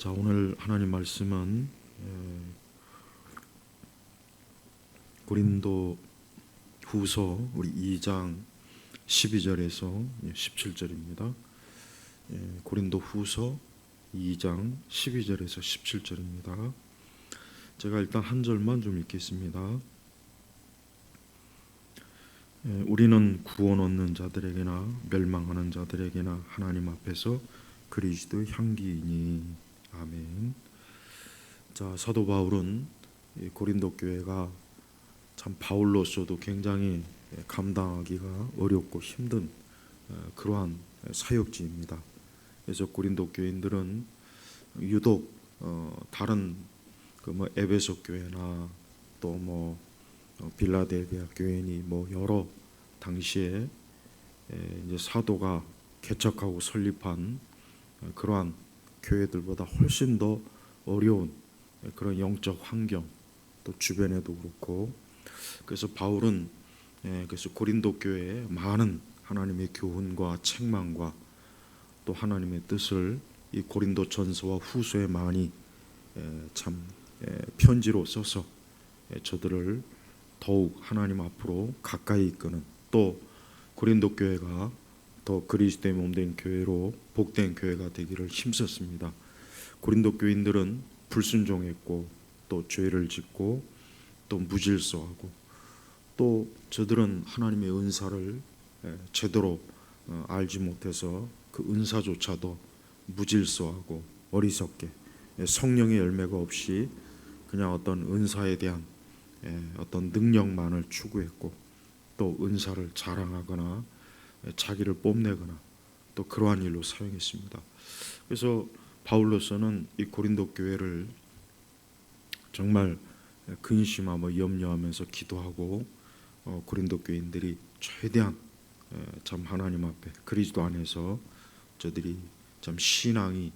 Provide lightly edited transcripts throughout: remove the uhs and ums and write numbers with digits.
자, 오늘 하나님 말씀은 고린도 후서 우리 2장 12절에서 17절입니다. 고린도 후서 2장 12절에서 17절입니다. 제가 일단 한 절만 좀 읽겠습니다. 우리는 구원 얻는 자들에게나 멸망하는 자들에게나 하나님 앞에서 그리스도의 향기이니. 아멘. 자, 사도 바울은 고린도 교회가 참 바울로서도 굉장히 감당하기가 어렵고 힘든 그러한 사역지입니다. 그래서 고린도 교인들은 유독 다른 에베소 교회나 또 빌라델비아 교회니 여러 당시에 이제 사도가 개척하고 설립한 그러한 교회들보다 훨씬 더 어려운 그런 영적 환경, 또 주변에도 그렇고, 그래서 바울은 그래서 고린도 교회에 많은 하나님의 교훈과 책망과 또 하나님의 뜻을 이 고린도 전서와 후서에 많이 참 편지로 써서 저들을 더욱 하나님 앞으로 가까이 이끄는, 또 고린도 교회가 더 그리스도의 몸된 교회로 복된 교회가 되기를 힘썼습니다. 고린도 교인들은 불순종했고 또 죄를 짓고 또 무질서하고, 또 저들은 하나님의 은사를 제대로 알지 못해서 그 은사조차도 무질서하고 어리석게 성령의 열매가 없이 그냥 어떤 은사에 대한 어떤 능력만을 추구했고, 또 은사를 자랑하거나 자기를 뽐내거나 또 그러한 일로 사용했습니다. 그래서 바울로서는 이 고린도 교회를 정말 근심하며 염려하면서 기도하고, 고린도 교인들이 최대한 참 하나님 앞에 그리스도 안에서 저들이 참 신앙이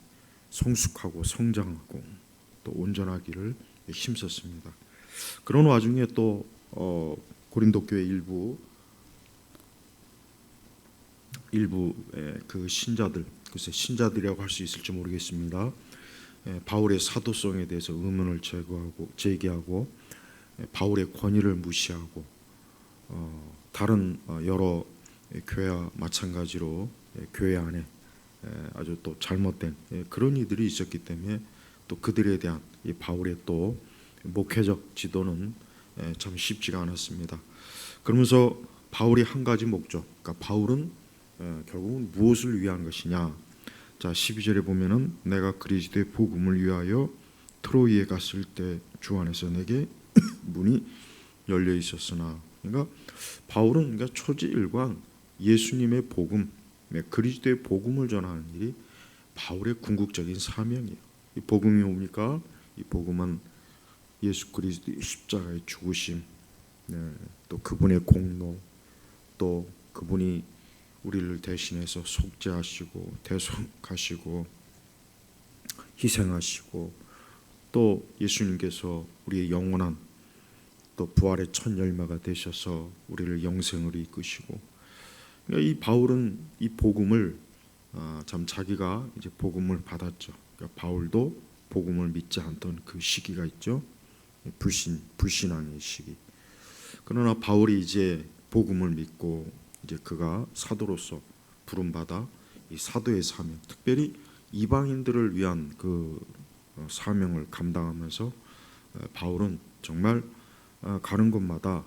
성숙하고 성장하고 또 온전하기를 힘썼습니다. 그런 와중에 또 고린도 교회 일부 그 신자들, 글쎄 신자들이라고 할 수 있을지 모르겠습니다. 바울의 사도성에 대해서 의문을 제기하고 바울의 권위를 무시하고 다른 여러 교회와 마찬가지로 교회 안에 아주 또 잘못된 그런 이들이 있었기 때문에 또 그들에 대한 이 바울의 또 목회적 지도는 참 쉽지가 않았습니다. 그러면서 바울이 한 가지 목적, 그러니까 바울은 결국은 무엇을 위한 것이냐. 자, 12절에 보면은 내가 그리스도의 복음을 위하여 트로이에 갔을 때 주 안에서 내게 문이 열려 있었으나, 그러니까 바울은 초지일관 예수님의 복음, 그리스도의 복음을 전하는 일이 바울의 궁극적인 사명이에요. 이 복음이 뭡니까? 이 복음은 예수 그리스도의 십자가의 죽으심, 또 그분의 공로, 또 그분이 우리를 대신해서 속죄하시고 대속하시고 희생하시고, 또 예수님께서 우리의 영원한 또 부활의 첫 열매가 되셔서 우리를 영생으로 이끄시고, 그러니까 이 바울은 이 복음을 참 자기가 이제 복음을 받았죠. 그러니까 바울도 복음을 믿지 않던 그 시기가 있죠. 불신앙의 시기. 그러나 바울이 이제 복음을 믿고 이제 그가 사도로서 부름받아 이 사도의 사명, 특별히 이방인들을 위한 그 사명을 감당하면서 바울은 정말 가는 곳마다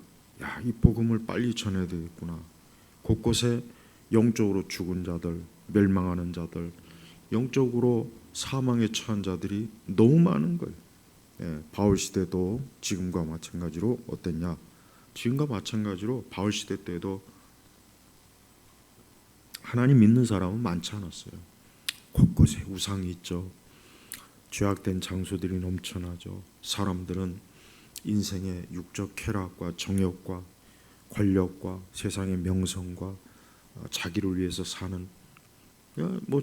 이 복음을 빨리 전해야 되겠구나. 곳곳에 영적으로 죽은 자들, 멸망하는 자들, 영적으로 사망에 처한 자들이 너무 많은 거예요. 바울 시대도 지금과 마찬가지로 어땠냐? 지금과 마찬가지로 바울 시대 때도 하나님 믿는 사람은 많지 않았어요. 곳곳에 우상이 있죠. 죄악된 장소들이 넘쳐나죠. 사람들은 인생의 육적 쾌락과 정욕과 권력과 세상의 명성과 자기를 위해서 사는,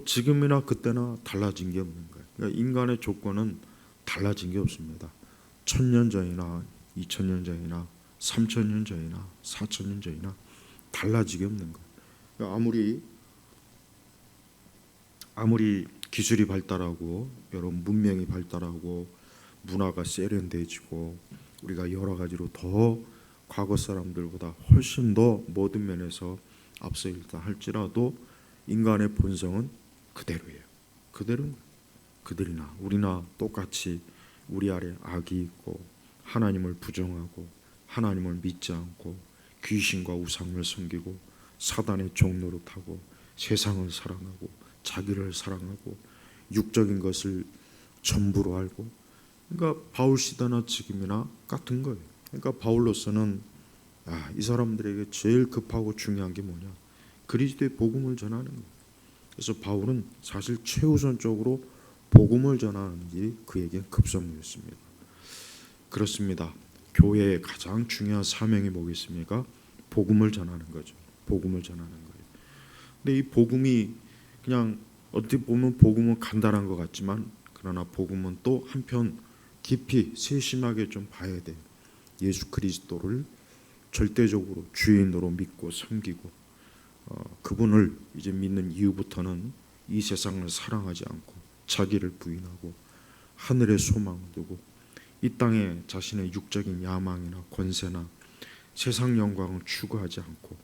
지금이나 그때나 달라진 게 없는 거예요. 그러니까 인간의 조건은 달라진 게 없습니다. 1000년 전이나 2000년 전이나 3000년 전이나 4000년 전이나 달라지게 없는 거예요. 그러니까 아무리 기술이 발달하고 여러 문명이 발달하고 문화가 세련돼지고 우리가 여러 가지로 더 과거 사람들보다 훨씬 더 모든 면에서 앞서 있다 할지라도 인간의 본성은 그대로예요. 그들이나 우리나 똑같이 우리 아래 악이 있고 하나님을 부정하고 하나님을 믿지 않고 귀신과 우상을 섬기고 사단의 종노릇하고 세상을 사랑하고 자기를 사랑하고 육적인 것을 전부로 알고, 그러니까 바울 시대나 지금이나 같은 거예요. 그러니까 바울로서는 이 사람들에게 제일 급하고 중요한 게 뭐냐? 그리스도의 복음을 전하는 거예요. 그래서 바울은 사실 최우선적으로 복음을 전하는 일이 그에게 급선무였습니다. 그렇습니다. 교회의 가장 중요한 사명이 뭐겠습니까? 복음을 전하는 거죠. 복음을 전하는 거예요. 근데 이 복음이 그냥 어떻게 보면 복음은 간단한 것 같지만, 그러나 복음은 또 한편 깊이 세심하게 좀 봐야 돼요. 예수 그리스도를 절대적으로 주인으로 믿고 섬기고 그분을 이제 믿는 이후부터는 이 세상을 사랑하지 않고 자기를 부인하고 하늘의 소망을 두고 이 땅에 자신의 육적인 야망이나 권세나 세상 영광을 추구하지 않고,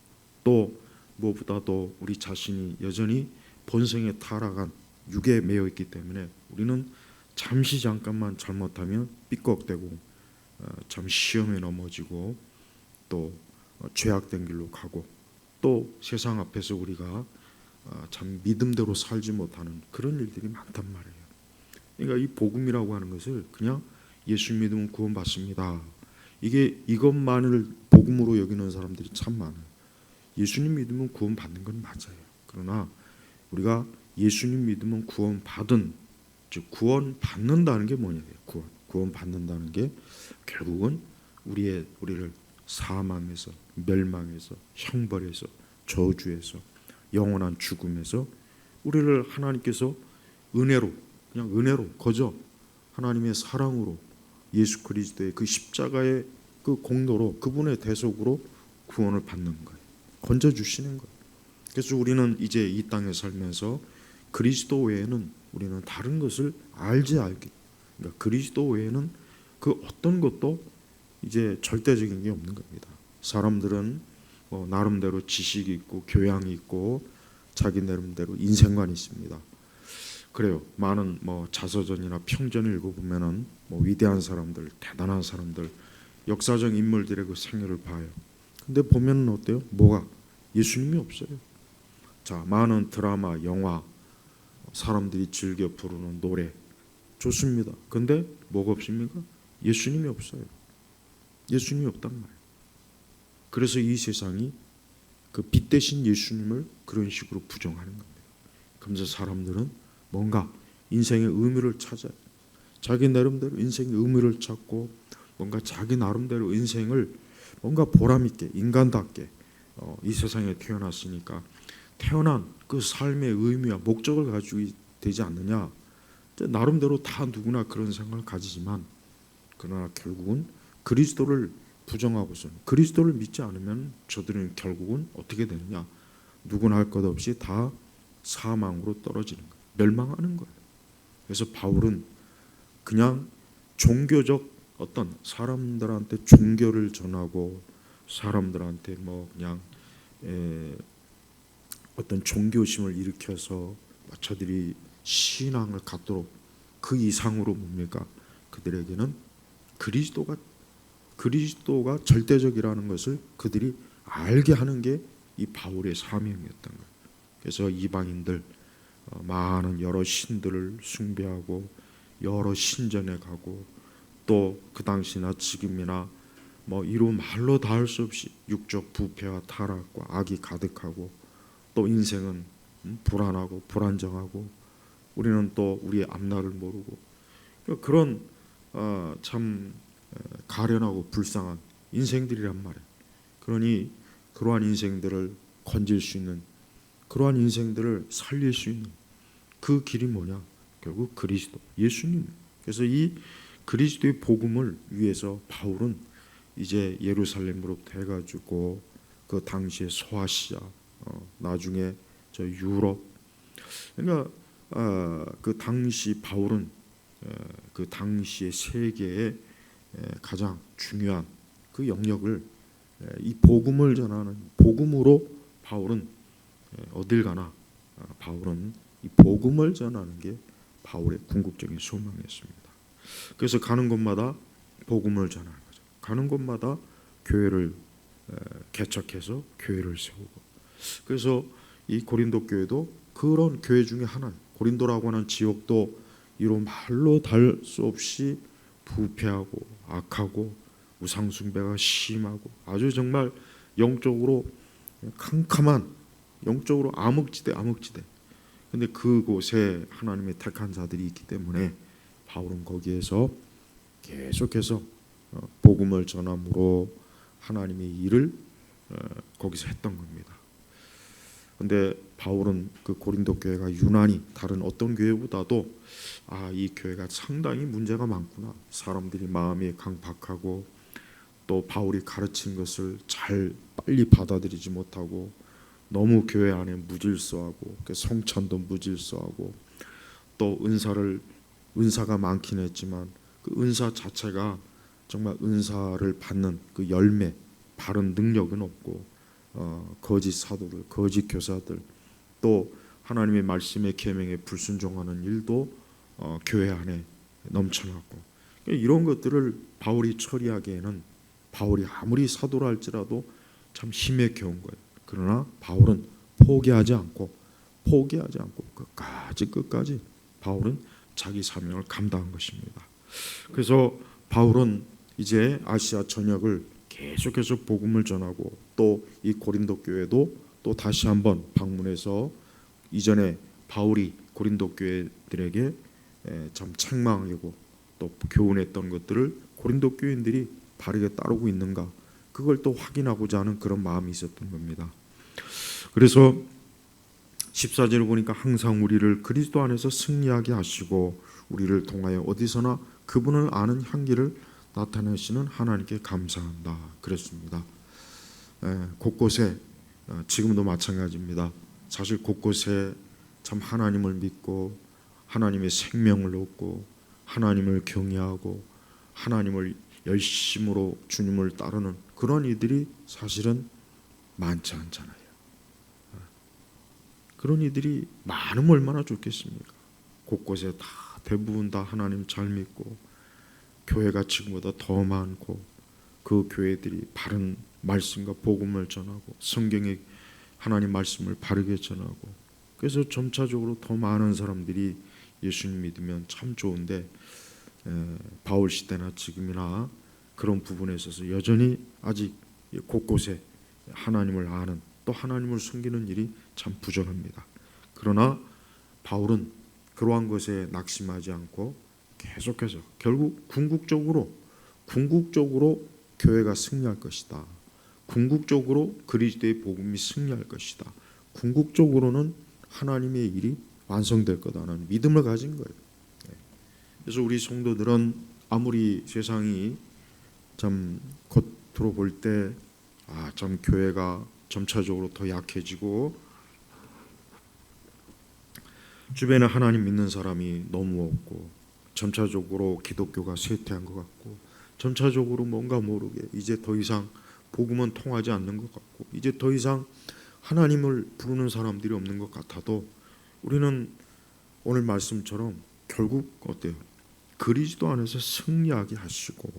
또 무엇보다도 우리 자신이 여전히 본성에 타락한 육에 매여 있기 때문에 우리는 잠깐만 잘못하면 삐걱대고 참 시험에 넘어지고 또 죄악된 길로 가고 또 세상 앞에서 우리가 참 믿음대로 살지 못하는 그런 일들이 많단 말이에요. 그러니까 이 복음이라고 하는 것을 그냥 예수 믿으면 구원받습니다, 이것만을 복음으로 여기는 사람들이 참 많아요. 예수님 믿으면 구원받는 건 맞아요. 그러나 우리가 예수님 믿으면 구원받은, 즉 구원받는다는 게 뭐냐고요. 구원받는다는 게 결국은 우리를 사망에서, 멸망에서, 형벌에서, 저주에서, 영원한 죽음에서 우리를 하나님께서 은혜로 거저 하나님의 사랑으로 예수 그리스도의 그 십자가의 그 공로로, 그분의 대속으로 구원을 받는 거예요. 건져주시는 거예요. 그래서 우리는 이제 이 땅에 살면서 그리스도 외에는 우리는 다른 것을 그러니까 그리스도 외에는 그 어떤 것도 이제 절대적인 게 없는 겁니다. 사람들은 나름대로 지식이 있고 교양이 있고 자기 나름대로 인생관이 있습니다. 그래요. 많은 자서전이나 평전을 읽어보면은 위대한 사람들, 대단한 사람들, 역사적 인물들의 그 생애를 봐요. 근데 보면은 어때요? 예수님이 없어요. 자, 많은 드라마, 영화, 사람들이 즐겨 부르는 노래 좋습니다. 근데 뭐가 없습니까? 예수님이 없어요. 예수님이 없단 말이에요. 그래서 이 세상이 그 빛 대신 예수님을 그런 식으로 부정하는 겁니다. 그러면서 사람들은 뭔가 인생의 의미를 찾아요. 자기 나름대로 인생의 의미를 찾고 뭔가 자기 나름대로 인생을 뭔가 보람있게 인간답게 이 세상에 태어났으니까 태어난 그 삶의 의미와 목적을 가지고 되지 않느냐. 나름대로 다 누구나 그런 생각을 가지지만, 그러나 결국은 그리스도를 부정하고서는, 그리스도를 믿지 않으면 저들은 결국은 어떻게 되느냐. 누구나 할 것 없이 다 사망으로 떨어지는 거예요. 멸망하는 거예요. 그래서 바울은 그냥 종교적 어떤 사람들한테 종교를 전하고 사람들한테 그냥 어떤 종교심을 일으켜서 저들이 신앙을 갖도록 그 이상으로 뭡니까? 그들에게는 그리스도가 절대적이라는 것을 그들이 알게 하는 게 이 바울의 사명이었던 거예요. 그래서 이방인들 많은 여러 신들을 숭배하고 여러 신전에 가고 또 그 당시나 지금이나 이루 말로 다 할 수 없이 육적 부패와 타락과 악이 가득하고 또 인생은 불안하고 불안정하고 우리는 또 우리의 앞날을 모르고 그런 참 가련하고 불쌍한 인생들이란 말이에요. 그러니 그러한 인생들을 건질 수 있는, 그러한 인생들을 살릴 수 있는 그 길이 뭐냐? 결국 그리스도, 예수님. 그래서 이 그리스도의 복음을 위해서 바울은 이제 예루살렘으로부터 해가지고 그 당시에 소아시아, 나중에 저 유럽, 그러니까 그 당시 바울은 그 당시의 세계의 가장 중요한 그 영역을 이 복음을 전하는 복음으로 바울은 어딜 가나 바울은 이 복음을 전하는 게 바울의 궁극적인 소망이었습니다. 그래서 가는 곳마다 복음을 전하는 거죠. 가는 곳마다 교회를 개척해서 교회를 세우고, 그래서 이 고린도 교회도 그런 교회 중에 하나, 고린도라고 하는 지역도 이로 말로 달 수 없이 부패하고 악하고 우상숭배가 심하고 아주 정말 영적으로 캄캄한, 영적으로 암흑지대. 근데 그곳에 하나님의 택한 자들이 있기 때문에 바울은 거기에서 계속해서 복음을 전함으로 하나님의 일을 거기서 했던 겁니다. 근데 바울은 그 고린도 교회가 유난히 다른 어떤 교회보다도 이 교회가 상당히 문제가 많구나, 사람들이 마음이 강박하고 또 바울이 가르친 것을 잘 빨리 받아들이지 못하고 너무 교회 안에 무질서하고 성찬도 무질서하고 또 은사가 많긴 했지만 그 은사 자체가 정말 은사를 받는 그 열매, 바른 능력은 없고 거짓 사도들, 거짓 교사들, 또 하나님의 말씀의 계명에 불순종하는 일도 교회 안에 넘쳐났고, 이런 것들을 바울이 처리하기에는 바울이 아무리 사도라 할지라도 참 힘에 겨운 거예요. 그러나 바울은 포기하지 않고 끝까지 바울은 자기 사명을 감당한 것입니다. 그래서 바울은 이제 아시아 전역을 계속해서 복음을 전하고 또 이 고린도 교회도 또 다시 한번 방문해서 이전에 바울이 고린도 교회들에게 참 책망하고 또 교훈했던 것들을 고린도 교인들이 바르게 따르고 있는가, 그걸 또 확인하고자 하는 그런 마음이 있었던 겁니다. 그래서 14절을 보니까 항상 우리를 그리스도 안에서 승리하게 하시고 우리를 통하여 어디서나 그분을 아는 향기를 나타내시는 하나님께 감사한다 그랬습니다. 곳곳에 지금도 마찬가지입니다. 사실 곳곳에 참 하나님을 믿고 하나님의 생명을 얻고 하나님을 경외하고 하나님을 열심으로 주님을 따르는 그런 이들이 사실은 많지 않잖아요. 그런 이들이 많으면 얼마나 좋겠습니까? 곳곳에 다 대부분 다 하나님 잘 믿고 교회가 지금보다 더 많고 그 교회들이 바른 말씀과 복음을 전하고 성경의 하나님 말씀을 바르게 전하고, 그래서 점차적으로 더 많은 사람들이 예수님 믿으면 참 좋은데 바울 시대나 지금이나 그런 부분에 있어서 여전히 아직 곳곳에 하나님을 아는 또 하나님을 숨기는 일이 참 부족합니다. 그러나 바울은 그러한 것에 낙심하지 않고 계속해서 결국 궁극적으로 교회가 승리할 것이다. 궁극적으로 그리스도의 복음이 승리할 것이다. 궁극적으로는 하나님의 일이 완성될 거다라는 믿음을 가진 거예요. 그래서 우리 성도들은 아무리 세상이 참 겉으로 볼 때 참 교회가 점차적으로 더 약해지고 주변에 하나님 믿는 사람이 너무 없고 점차적으로 기독교가 쇠퇴한 것 같고 점차적으로 뭔가 모르게 이제 더 이상 복음은 통하지 않는 것 같고 이제 더 이상 하나님을 부르는 사람들이 없는 것 같아도 우리는 오늘 말씀처럼 결국 어때요? 그리스도 안에서 승리하게 하시고,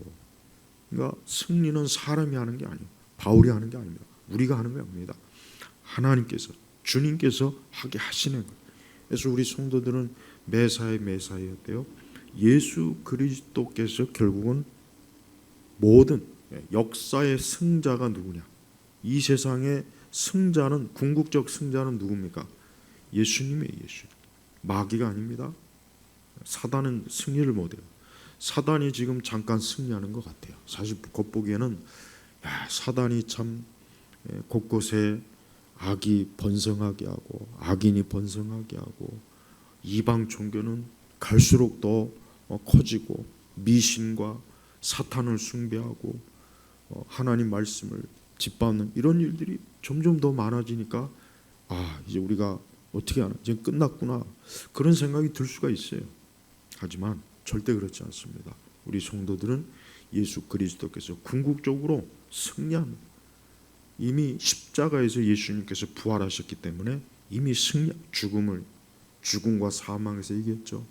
그러니까 승리는 사람이 하는 게 아니에요. 바울이 하는 게 아닙니다. 우리가 하는 게 아닙니다. 하나님께서 주님께서 하게 하시는 거예요. 그래서 우리 성도들은 매사에 어때요? 예수 그리스도께서 결국은 모든 역사의 승자가 누구냐? 이 세상의 승자는, 궁극적 승자는 누굽니까? 예수님이에요. 예수. 마귀가 아닙니다. 사단은 승리를 못해요. 사단이 지금 잠깐 승리하는 것 같아요. 사실 겉보기에는 사단이 참 곳곳에 악이 번성하게 하고 악인이 번성하게 하고 이방 종교는 갈수록 더 커지고 미신과 사탄을 숭배하고 하나님 말씀을 짓밟는 이런 일들이 점점 더 많아지니까 이제 우리가 어떻게 하나? 이제 끝났구나. 그런 생각이 들 수가 있어요. 하지만 절대 그렇지 않습니다. 우리 성도들은 예수 그리스도께서 궁극적으로 승리합니다. 이미 십자가에서 예수님께서 부활하셨기 때문에 이미 죽음과 사망에서 이겼죠.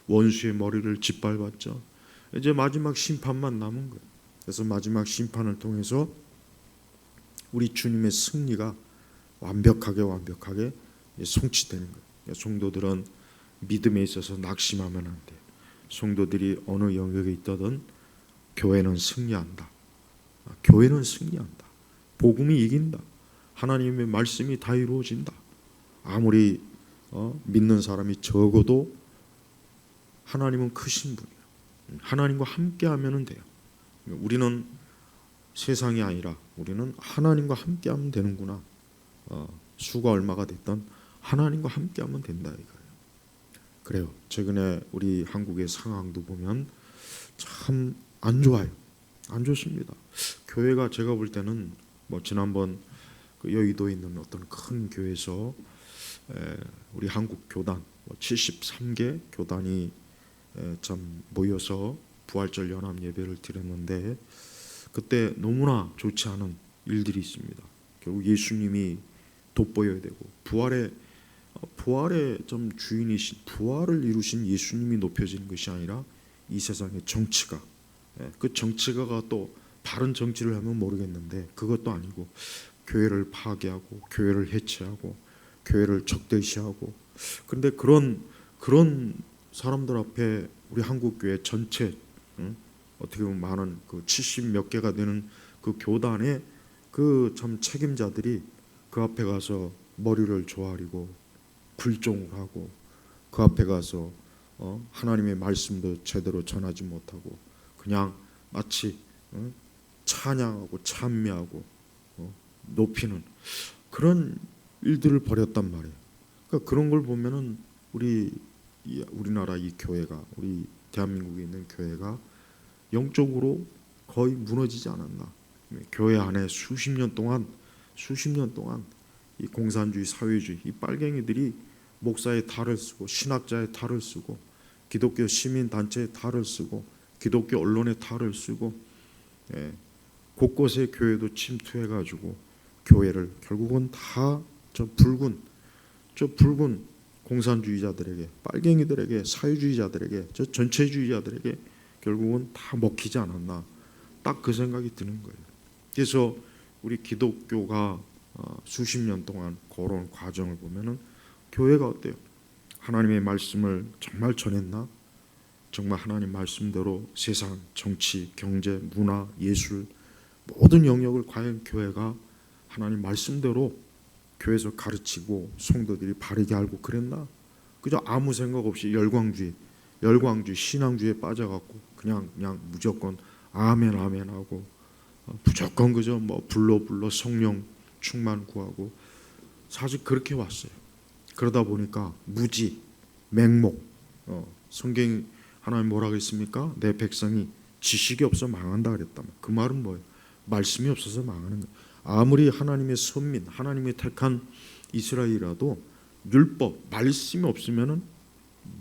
원수의 머리를 짓밟았죠. 이제 마지막 심판만 남은 거예요. 그래서 마지막 심판을 통해서 우리 주님의 승리가 완벽하게 성취되는 거예요. 성도들은 믿음에 있어서 낙심하면 안 돼요. 성도들이 어느 영역에 있다든 교회는 승리한다. 교회는 승리한다. 복음이 이긴다. 하나님의 말씀이 다 이루어진다. 아무리 믿는 사람이 적어도 하나님은 크신 분이에요. 하나님과 함께하면 돼요. 우리는 세상이 아니라 우리는 하나님과 함께하면 되는구나. 수가 얼마가 됐든 하나님과 함께하면 된다 이거예요. 그래요. 최근에 우리 한국의 상황도 보면 참 안 좋아요. 안 좋습니다. 교회가 제가 볼 때는 지난번 그 여의도에 있는 어떤 큰 교회에서 우리 한국 교단 73개 교단이 참 모여서 부활절 연합 예배를 드렸는데 그때 너무나 좋지 않은 일들이 있습니다. 결국 예수님이 돋보여야 되고 부활의 좀 주인이신 부활을 이루신 예수님이 높여지는 것이 아니라 이 세상의 정치가 그 정치가가 또 바른 정치를 하면 모르겠는데 그것도 아니고 교회를 파괴하고 교회를 해체하고 교회를 적대시하고 그런데 그런 사람들 앞에 우리 한국 교회 전체 어떻게 보면 많은 그 70 몇 개가 되는 그 교단의 그 참 책임자들이 그 앞에 가서 머리를 조아리고 굴종을 하고 그 앞에 가서 하나님의 말씀도 제대로 전하지 못하고 그냥 마치 찬양하고 찬미하고 높이는 그런 일들을 벌였단 말이에요. 그러니까 그런 걸 보면은 우리나라 이 교회가 우리 대한민국에 있는 교회가 영적으로 거의 무너지지 않았나. 교회 안에 수십 년 동안 이 공산주의 사회주의 이 빨갱이들이 목사의 탈을 쓰고 신학자의 탈을 쓰고 기독교 시민단체의 탈을 쓰고 기독교 언론의 탈을 쓰고 곳곳에 교회도 침투해가지고 교회를 결국은 다 저 붉은 공산주의자들에게 빨갱이들에게 사회주의자들에게 저 전체주의자들에게 결국은 다 먹히지 않았나 딱 그 생각이 드는 거예요. 그래서 우리 기독교가 수십 년 동안 걸어온 과정을 보면은 교회가 어때요? 하나님의 말씀을 정말 전했나? 정말 하나님 말씀대로 세상, 정치, 경제, 문화, 예술 모든 영역을 과연 교회가 하나님 말씀대로 교회에서 가르치고 성도들이 바르게 알고 그랬나? 그저 아무 생각 없이 열광주의, 신앙주의에 빠져갖고 그냥 무조건 아멘 하고 무조건 그저 불러 성령 충만 구하고 사실 그렇게 왔어요. 그러다 보니까 무지, 맹목, 성경이 하나님 뭐라고 했습니까? 내 백성이 지식이 없어 망한다 그랬다. 그 말은 뭐예요? 말씀이 없어서 망하는 거예요. 아무리 하나님의 선민, 하나님의 택한 이스라엘이라도 율법, 말씀이 없으면은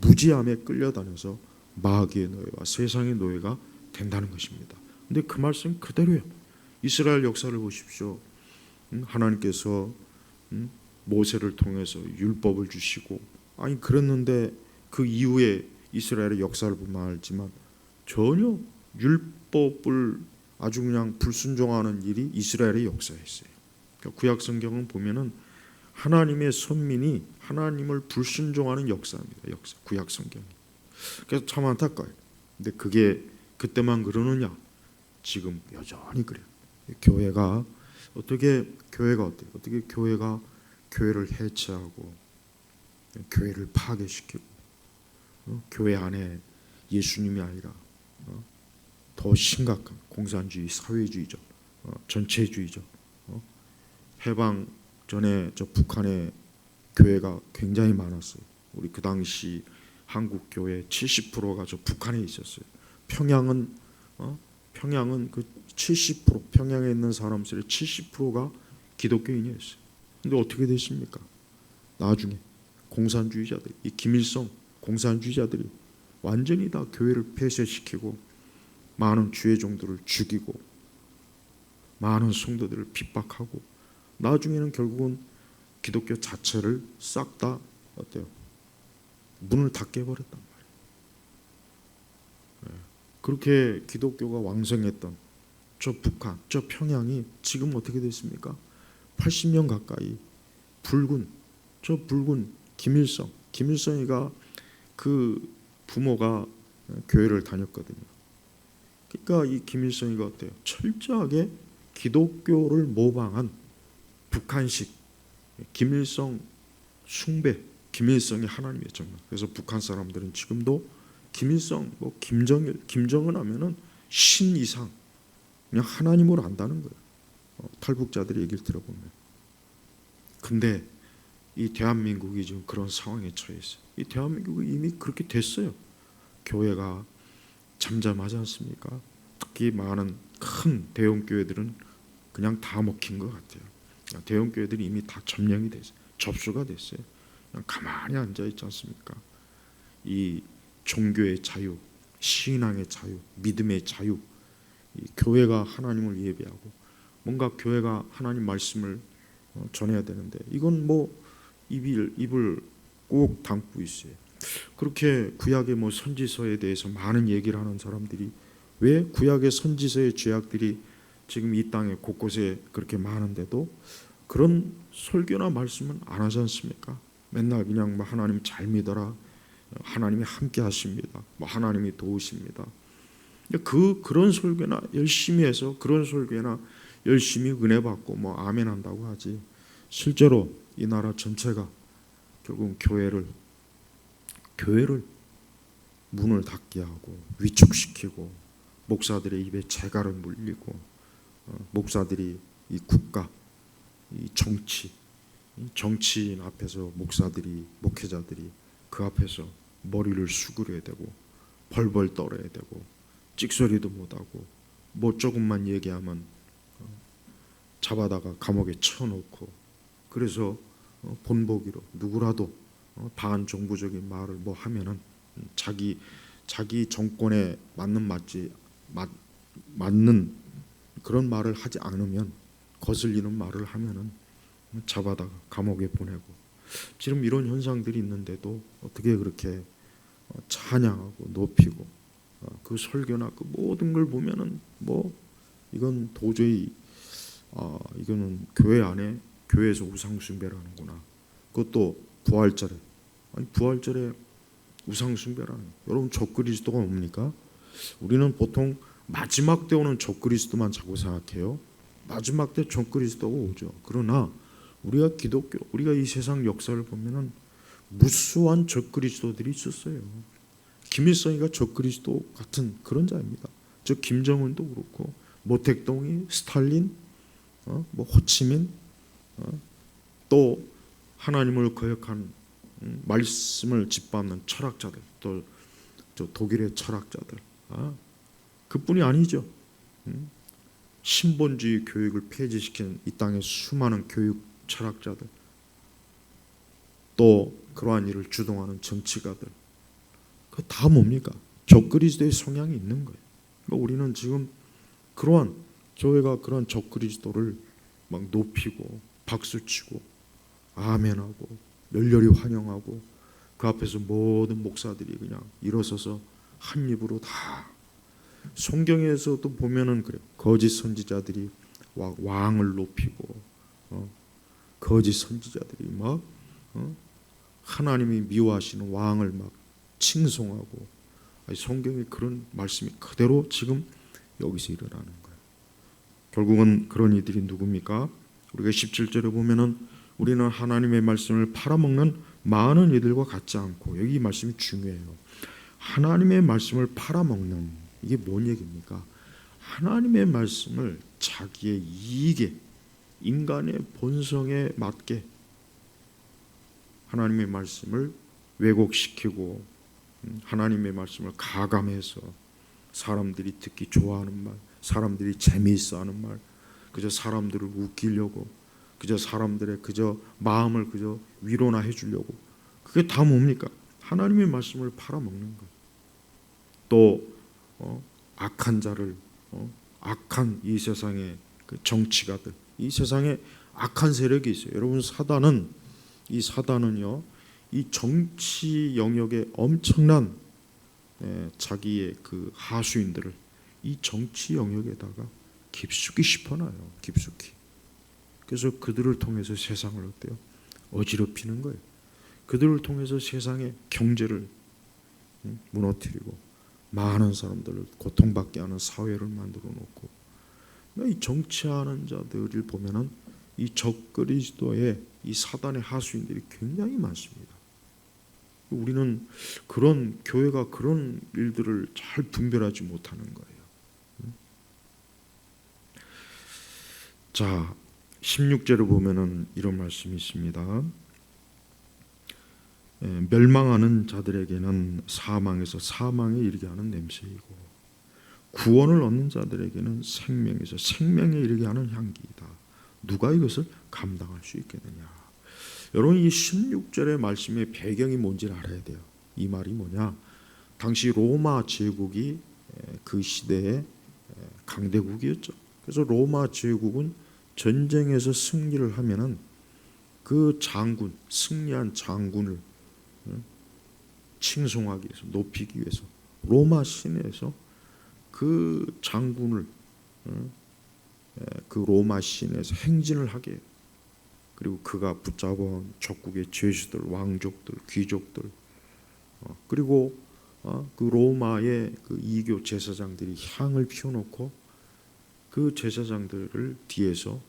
무지함에 끌려다녀서 마귀의 노예와 세상의 노예가 된다는 것입니다. 근데 그 말씀 그대로예요. 이스라엘 역사를 보십시오. 하나님께서 모세를 통해서 율법을 주시고 그랬는데 그 이후에 이스라엘의 역사를 보면 알지만 전혀 율법을 아주 그냥 불순종하는 일이 이스라엘의 역사였어요. 그러니까 구약 성경은 보면은 하나님의 선민이 하나님을 불순종하는 역사입니다. 구약 성경이. 그래서 참 안타까워요. 근데 그게 그때만 그러느냐? 지금 여전히 그래요. 교회가 어떻게 교회가 교회를 해체하고 교회를 파괴시키고 교회 안에 예수님이 아니라 더 심각한 공산주의, 사회주의죠, 전체주의죠. 해방 전에 저 북한에 교회가 굉장히 많았어요. 우리 그 당시 한국 교회 70%가 저 북한에 있었어요. 평양은 그 70% 평양에 있는 사람들의 70%가 기독교인이었어요. 근데 어떻게 됐습니까? 나중에 공산주의자들, 이 김일성 공산주의자들이 완전히 다 교회를 폐쇄시키고 많은 주의 종들을 죽이고 많은 성도들을 핍박하고 나중에는 결국은 기독교 자체를 싹 다 어때요? 문을 닫게 해버렸단 말이에요. 그렇게 기독교가 왕성했던 저 북한, 저 평양이 지금 어떻게 됐습니까? 80년 가까이 붉은 김일성이가 그 부모가 교회를 다녔거든요. 그러니까 이 김일성이가 어때요? 철저하게 기독교를 모방한 북한식 김일성 숭배, 김일성이 하나님이에요 정말. 그래서 북한 사람들은 지금도 김일성, 김정일, 김정은 하면은 신 이상 그냥 하나님으로 안다는 거예요. 탈북자들의 얘기를 들어보면. 근데 이 대한민국이 지금 그런 상황에 처해 있어요. 이 대한민국이 이미 그렇게 됐어요. 교회가 잠잠하지 않습니까? 특히 많은 큰 대형 교회들은 그냥 다 먹힌 것 같아요. 대형 교회들이 이미 다 점령이 됐어요. 접수가 됐어요. 그냥 가만히 앉아 있지 않습니까? 이 종교의 자유, 신앙의 자유, 믿음의 자유, 이 교회가 하나님을 예배하고 뭔가 교회가 하나님 말씀을 전해야 되는데 이건 입을 꼭 담고 있어요. 그렇게 구약의 선지서에 대해서 많은 얘기를 하는 사람들이 왜 구약의 선지서의 죄악들이 지금 이 땅에 곳곳에 그렇게 많은데도 그런 설교나 말씀은 안 하지 않습니까? 맨날 그냥 하나님 잘 믿어라, 하나님이 함께 하십니다, 하나님이 도우십니다. 그런 설교나 열심히 해서 그런 설교나 열심히 은혜 받고 아멘 한다고 하지, 실제로 이 나라 전체가 결국 교회를 문을 닫게 하고 위축시키고 목사들의 입에 재갈을 물리고 목사들이 이 국가, 이 정치인 앞에서 목회자들이 그 앞에서 머리를 수그려야 되고 벌벌 떨어야 되고 찍소리도 못하고 조금만 얘기하면 잡아다가 감옥에 쳐놓고, 그래서 본보기로 누구라도 반정부적인 말을 하면은 자기 정권에 맞는 그런 말을 하지 않으면, 거슬리는 말을 하면은 잡아다가 감옥에 보내고, 지금 이런 현상들이 있는데도 어떻게 그렇게 찬양하고 높이고 그 설교나 그 모든 걸 보면은 이건 도저히 이거는 교회 안에 교회에서 우상 숭배를 하는구나. 그것도 부활절에 우상 숭배라는 거예요. 여러분, 적그리스도가 뭡니까? 우리는 보통 마지막 때 오는 적그리스도만 자꾸 생각해요. 마지막 때 적그리스도가 오죠. 그러나 우리가 이 세상 역사를 보면은 무수한 적그리스도들이 있었어요. 김일성이가 적그리스도 같은 그런 자입니다. 저 김정은도 그렇고 모택동이, 스탈린, 호치민, 또 하나님을 거역한 말씀을 짓밟는 철학자들, 또 저 독일의 철학자들, 그뿐이 아니죠. 신본주의 교육을 폐지시킨 이 땅의 수많은 교육 철학자들, 또 그러한 일을 주동하는 정치가들, 그 다 뭡니까? 적그리스도의 성향이 있는 거예요. 그러니까 우리는 지금 그러한 교회가 그런 적그리스도를 높이고 박수치고 아멘하고 열렬히 환영하고 그 앞에서 모든 목사들이 그냥 일어서서 한 입으로 다, 성경에서도 보면은 그래요. 거짓 선지자들이 왕을 높이고 거짓 선지자들이 하나님이 미워하시는 왕을 칭송하고, 성경에 그런 말씀이 그대로 지금 여기서 일어나는 거예요. 결국은 그런 이들이 누굽니까? 우리가 17절에 보면은 우리는 하나님의 말씀을 팔아먹는 많은 이들과 같지 않고, 여기 이 말씀이 중요해요. 하나님의 말씀을 팔아먹는, 이게 뭔 얘기입니까? 하나님의 말씀을 자기의 이익에, 인간의 본성에 맞게 하나님의 말씀을 왜곡시키고 하나님의 말씀을 가감해서 사람들이 듣기 좋아하는 말, 사람들이 재미있어하는 말, 그저 사람들을 웃기려고, 그저 사람들의 그저 마음을 그저 위로나 해주려고 그게 다 뭡니까? 하나님의 말씀을 팔아먹는 것. 또 악한 자를, 악한 이 세상의 그 정치가들, 이 세상에 악한 세력이 있어요. 여러분, 이 사단은요, 이 정치 영역에 엄청난 자기의 그 하수인들을 이 정치 영역에다가 깊숙이 씹어놔요. 깊숙이. 그래서 그들을 통해서 세상을 어때요? 어지럽히는 거예요. 그들을 통해서 세상의 경제를 무너뜨리고 많은 사람들을 고통받게 하는 사회를 만들어 놓고, 이 정치하는 자들을 보면은 이 적그리스도의 이 사단의 하수인들이 굉장히 많습니다. 우리는 그런 교회가 그런 일들을 잘 분별하지 못하는 거예요. 자, 16절을 보면은 이런 말씀이 있습니다. 멸망하는 자들에게는 사망에서 사망에 이르게 하는 냄새이고, 구원을 얻는 자들에게는 생명에서 생명에 이르게 하는 향기이다. 누가 이것을 감당할 수 있겠느냐? 여러분, 이 16절의 말씀의 배경이 뭔지를 알아야 돼요. 이 말이 뭐냐? 당시 로마 제국이 그 시대의 강대국이었죠. 그래서 로마 제국은 전쟁에서 승리를 하면은 그 장군, 승리한 장군을 칭송하기 위해서, 높이기 위해서 로마 시내에서 그 장군을 그 로마 시내에서 행진을 하게 해요. 그리고 그가 붙잡아온 적국의 죄수들, 왕족들, 귀족들, 그리고 그 로마의 그 이교 제사장들이 향을 피워놓고 그 제사장들을 뒤에서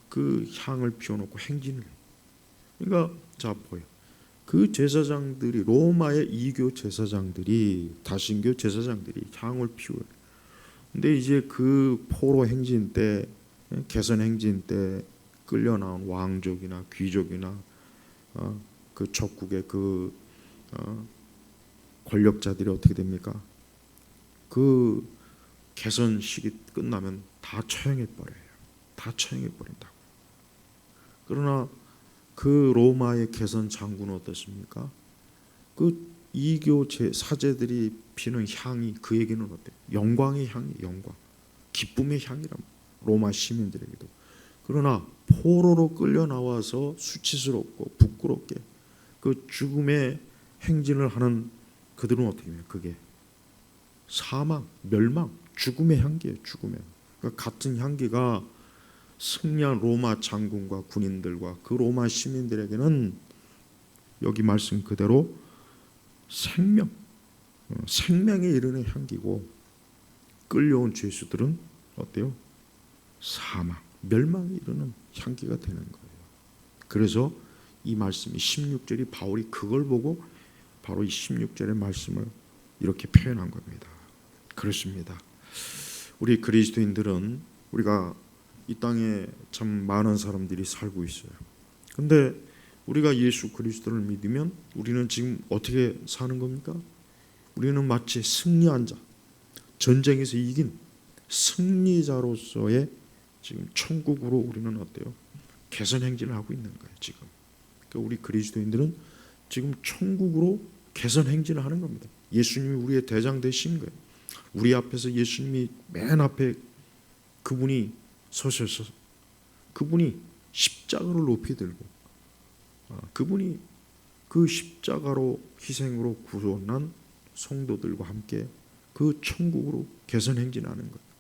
그 향을 피워놓고 행진을 해요. 그러니까 자 보여. 그 제사장들이, 로마의 이교 제사장들이, 다신교 제사장들이 향을 피워요. 근데 이제 그 포로 행진 때, 개선 행진 때 끌려 나온 왕족이나 귀족이나 그 적국의 그 권력자들이 어떻게 됩니까? 그 개선 시기 끝나면 다 처형해 버려요. 다 처형해 버린다고. 그러나 그 로마의 개선 장군은 어떻습니까? 그 이교 사제들이 피는 향이 그에게는 어때요? 영광의 향이, 영광, 기쁨의 향이란 로마 시민들에게도. 그러나 포로로 끌려 나와서 수치스럽고 부끄럽게 그 죽음의 행진을 하는 그들은 어떻게 해요? 그게 사망, 멸망, 죽음의 향기예요. 죽음의. 그러니까 같은 향기가 승리한 로마 장군과 군인들과 그 로마 시민들에게는 여기 말씀 그대로 생명에 이르는 향기고, 끌려온 죄수들은 어때요? 사망, 멸망에 이르는 향기가 되는 거예요. 그래서 이 말씀이 16절이 바울이 그걸 보고 바로 이 16절의 말씀을 이렇게 표현한 겁니다. 그렇습니다. 우리 그리스도인들은, 우리가 이 땅에 참 많은 사람들이 살고 있어요. 근데 우리가 예수 그리스도를 믿으면 우리는 지금 어떻게 사는 겁니까? 우리는 마치 승리한 자, 전쟁에서 이긴 승리자로서의 지금 천국으로 우리는 어때요? 개선 행진을 하고 있는 거예요. 지금. 그러니까 우리 그리스도인들은 지금 천국으로 개선 행진을 하는 겁니다. 예수님이 우리의 대장 되신 거예요. 우리 앞에서 예수님이 맨 앞에 그분이 서셔서 그분이 십자가를 높이 들고 그분이 그 십자가로 희생으로 구원한 성도들과 함께 그 천국으로 개선 행진하는 거예요.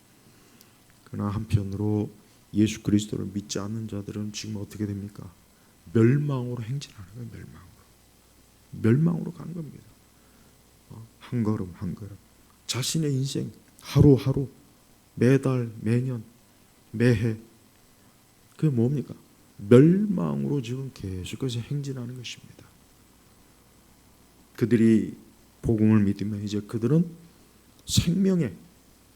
그러나 한편으로 예수 그리스도를 믿지 않는 자들은 지금 어떻게 됩니까? 멸망으로 행진하는 거예요. 멸망으로 가는 겁니다. 한 걸음 한 걸음 자신의 인생 하루하루, 매달, 매년, 매해, 그게 뭡니까? 멸망으로 지금 계속해서 행진하는 것입니다. 그들이 복음을 믿으면 이제 그들은 생명의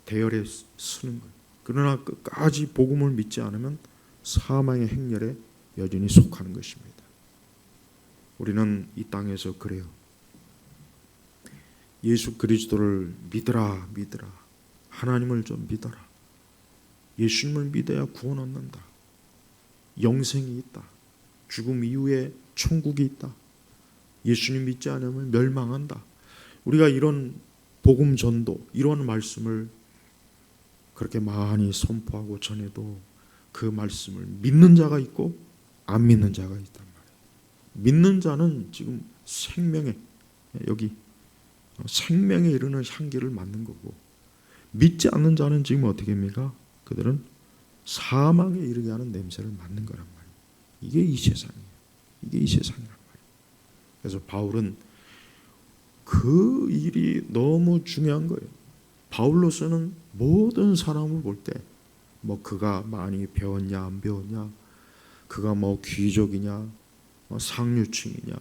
대열에 서는 거예요. 그러나 끝까지 복음을 믿지 않으면 사망의 행렬에 여전히 속하는 것입니다. 우리는 이 땅에서 그래요. 예수 그리스도를 믿으라, 믿으라. 하나님을 좀 믿어라. 예수님을 믿어야 구원 얻는다. 영생이 있다. 죽음 이후에 천국이 있다. 예수님 믿지 않으면 멸망한다. 우리가 이런 복음 전도, 이런 말씀을 그렇게 많이 선포하고 전해도 그 말씀을 믿는 자가 있고 안 믿는 자가 있단 말이에요. 믿는 자는 지금 생명에, 여기 생명에 이르는 향기를 맡는 거고, 믿지 않는 자는 지금 어떻게 합니까? 그들은 사망에 이르게 하는 냄새를 맡는 거란 말이에요. 이게 이 세상이에요. 이게 이 세상이란 말이에요. 그래서 바울은 그 일이 너무 중요한 거예요. 바울로서는 모든 사람을 볼 때 뭐 그가 많이 배웠냐 안 배웠냐, 그가 뭐 귀족이냐 뭐 상류층이냐,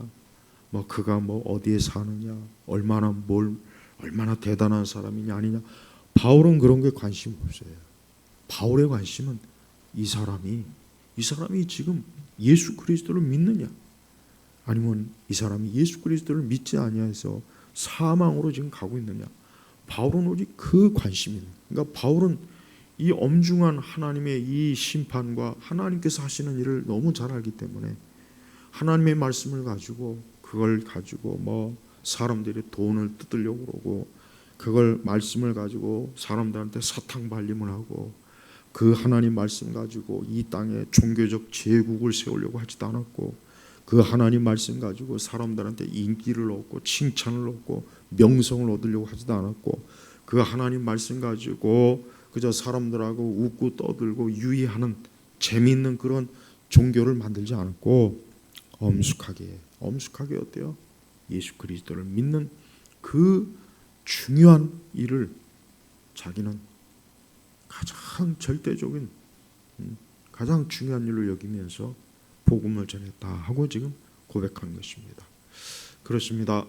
뭐 그가 뭐 어디에 사느냐, 얼마나 대단한 사람이냐 아니냐, 바울은 그런 게 관심 없어요. 바울의 관심은 이 사람이 지금 예수 그리스도를 믿느냐, 아니면 이 사람이 예수 그리스도를 믿지 아니해서 사망으로 지금 가고 있느냐. 바울은 오직 그 관심이 있는. 그러니까 바울은 이 엄중한 하나님의 이 심판과 하나님께서 하시는 일을 너무 잘 알기 때문에 하나님의 말씀을 가지고, 그걸 가지고 뭐 사람들이 돈을 뜯으려고 그러고, 그걸 말씀을 가지고 사람들한테 사탕 발림을 하고, 그 하나님 말씀 가지고 이 땅에 종교적 제국을 세우려고 하지도 않았고, 그 하나님 말씀 가지고 사람들한테 인기를 얻고 칭찬을 얻고 명성을 얻으려고 하지도 않았고, 그 하나님 말씀 가지고 그저 사람들하고 웃고 떠들고 유의하는 재미있는 그런 종교를 만들지 않았고, 엄숙하게 어때요? 예수 그리스도를 믿는 그 중요한 일을 자기는 가장 절대적인, 가장 중요한 일로 여기면서 복음을 전했다 하고 지금 고백하는 것입니다. 그렇습니다.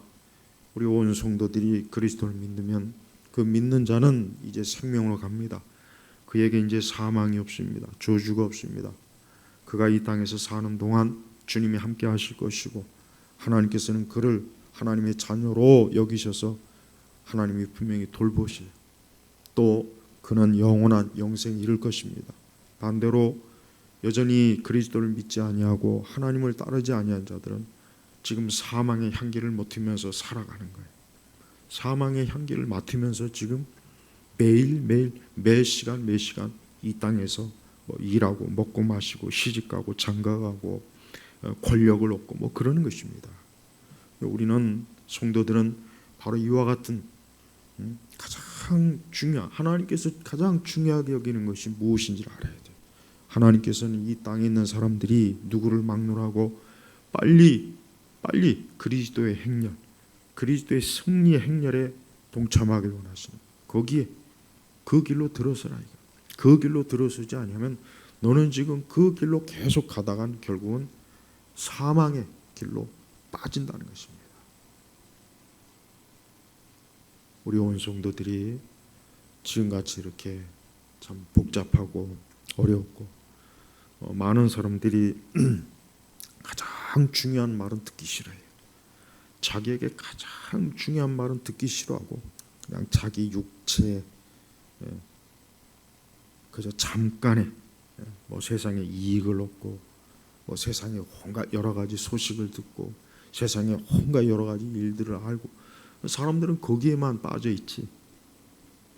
우리 온 성도들이 그리스도를 믿으면 그 믿는 자는 이제 생명으로 갑니다. 그에게 이제 사망이 없습니다. 저주가 없습니다. 그가 이 땅에서 사는 동안 주님이 함께 하실 것이고, 하나님께서는 그를 하나님의 자녀로 여기셔서 하나님이 분명히 돌보실, 또 그는 영원한 영생에 이를 것입니다. 반대로 여전히 그리스도를 믿지 아니하고 하나님을 따르지 아니한 자들은 지금 사망의 향기를 맡으면서 살아가는 거예요. 사망의 향기를 맡으면서 지금 매일매일 매 시간 이 땅에서 뭐 일하고 먹고 마시고 시집가고 장가가고 권력을 얻고 뭐 그러는 것입니다. 우리는 성도들은 바로 이와 같은 가장 중요한, 하나님께서 가장 중요하게 여기는 것이 무엇인지를 알아야 돼요. 하나님께서는 이 땅에 있는 사람들이 누구를 막론하고 빨리 그리스도의 행렬, 그리스도의 승리의 행렬에 동참하길 원하시는, 거기에 그 길로 들어서라. 그 길로 들어서지 아니하면 너는 지금 그 길로 계속 가다간 결국은 사망의 길로 빠진다는 것입니다. 우리 온 성도들이 지금같이 이렇게 참 복잡하고 어렵고 많은 사람들이 가장 중요한 말은 듣기 싫어해요. 자기에게 가장 중요한 말은 듣기 싫어하고 그냥 자기 육체에 그저 잠깐의 뭐 세상에 이익을 얻고, 뭐 세상에 온갖 여러 가지 소식을 듣고, 세상에 온갖 여러 가지 일들을 알고, 사람들은 거기에만 빠져 있지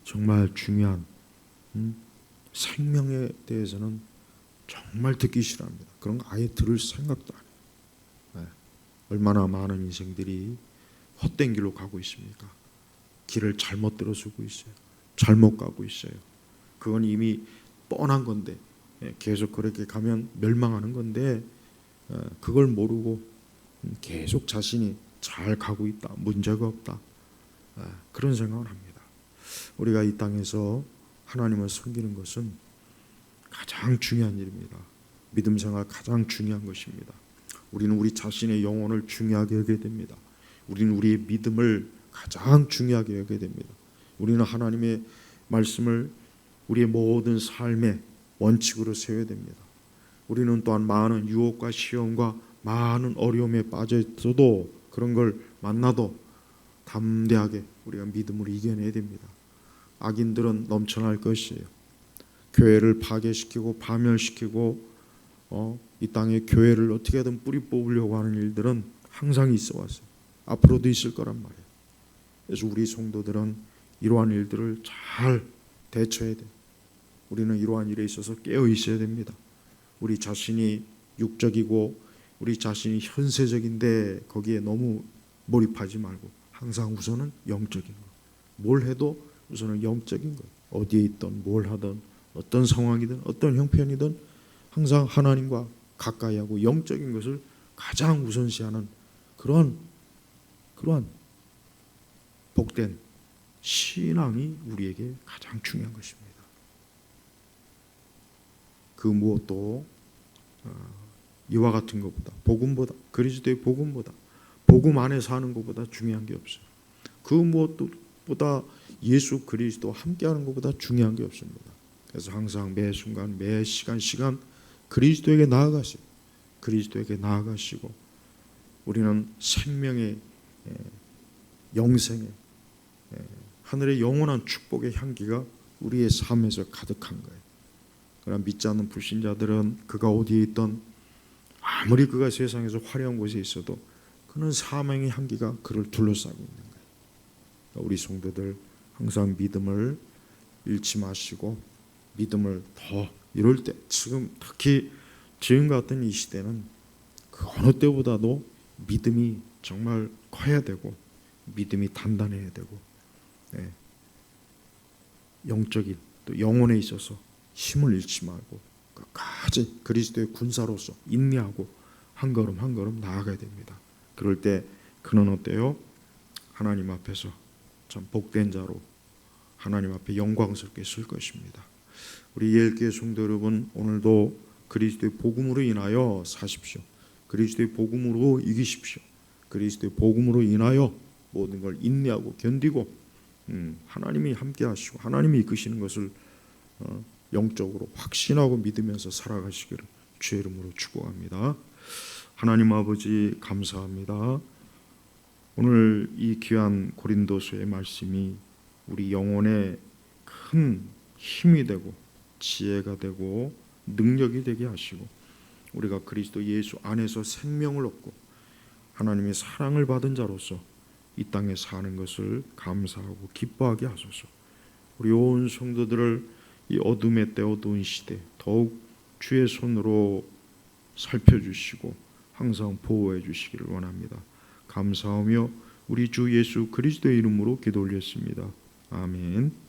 정말 중요한 생명에 대해서는 정말 듣기 싫어합니다. 그런 거 아예 들을 생각도 안 해요. 얼마나 많은 인생들이 헛된 길로 가고 있습니까? 길을 잘못 들어서고 있어요. 잘못 가고 있어요. 그건 이미 뻔한 건데, 계속 그렇게 가면 멸망하는 건데, 그걸 모르고 계속 자신이 잘 가고 있다, 문제가 없다, 그런 생각을 합니다. 우리가 이 땅에서 하나님을 섬기는 것은 가장 중요한 일입니다. 믿음 생활 가장 중요한 것입니다. 우리는 우리 자신의 영혼을 중요하게 여겨야 됩니다. 우리는 우리의 믿음을 가장 중요하게 여겨야 됩니다. 우리는 하나님의 말씀을 우리의 모든 삶의 원칙으로 세워야 됩니다. 우리는 또한 많은 유혹과 시험과 많은 어려움에 빠져 있어도, 그런 걸 만나도 담대하게 우리가 믿음으로 이겨내야 됩니다. 악인들은 넘쳐날 것이에요. 교회를 파괴시키고 파멸시키고 이 땅에 교회를 어떻게든 뿌리 뽑으려고 하는 일들은 항상 있어 왔어요. 앞으로도 있을 거란 말이에요. 그래서 우리 성도들은 이러한 일들을 잘 대처해야 돼요. 우리는 이러한 일에 있어서 깨어 있어야 됩니다. 우리 자신이 육적이고 우리 자신이 현세적인데 거기에 너무 몰입하지 말고 항상 우선은 영적인 거. 뭘 해도 우선은 영적인 거. 어디에 있든 뭘 하든 어떤 상황이든 어떤 형편이든 항상 하나님과 가까이 하고 영적인 것을 가장 우선시하는 그러한 복된 신앙이 우리에게 가장 중요한 것입니다. 그 무엇도 이와 같은 것보다 복음보다 그리스도의 복음보다 복음 안에 사는 것보다 중요한 게 없어요. 그 무엇보다 예수 그리스도와 함께하는 것보다 중요한 게 없습니다. 그래서 항상 매 순간 매 시간 그리스도에게 나아가세요. 그리스도에게 나아가시고 우리는 생명의 영생의 하늘의 영원한 축복의 향기가 우리의 삶에서 가득한 거예요. 그러나 믿지 않는 불신자들은 그가 어디에 있던 아무리 그가 세상에서 화려한 곳에 있어도 그는 사망의 향기가 그를 둘러싸고 있는 거예요. 그러니까 우리 성도들 항상 믿음을 잃지 마시고 믿음을 더 이럴 때 지금 특히 지금 같은 이 시대는 그 어느 때보다도 믿음이 정말 커야 되고 믿음이 단단해야 되고 영적인 또 영혼에 있어서 힘을 잃지 말고 끝까지 그리스도의 군사로서 인내하고 한 걸음 한 걸음 나아가야 됩니다. 그럴 때 그는 어때요? 하나님 앞에서 참 복된 자로 하나님 앞에 영광스럽게 쓸 것입니다. 우리 예일교회 성도 여러분, 오늘도 그리스도의 복음으로 인하여 사십시오. 그리스도의 복음으로 이기십시오. 그리스도의 복음으로 인하여 모든 걸 인내하고 견디고 하나님이 함께 하시고 하나님이 이끄시는 것을 영적으로 확신하고 믿으면서 살아가시기를 주의 이름으로 축복합니다. 하나님 아버지 감사합니다. 오늘 이 귀한 고린도서의 말씀이 우리 영혼에 큰 힘이 되고 지혜가 되고 능력이 되게 하시고 우리가 그리스도 예수 안에서 생명을 얻고 하나님의 사랑을 받은 자로서 이 땅에 사는 것을 감사하고 기뻐하게 하소서. 우리 온 성도들을 이 어둠의 때 어두운 시대 더욱 주의 손으로 살펴주시고 항상 보호해 주시기를 원합니다. 감사하며 우리 주 예수 그리스도의 이름으로 기도 올렸습니다. 아멘.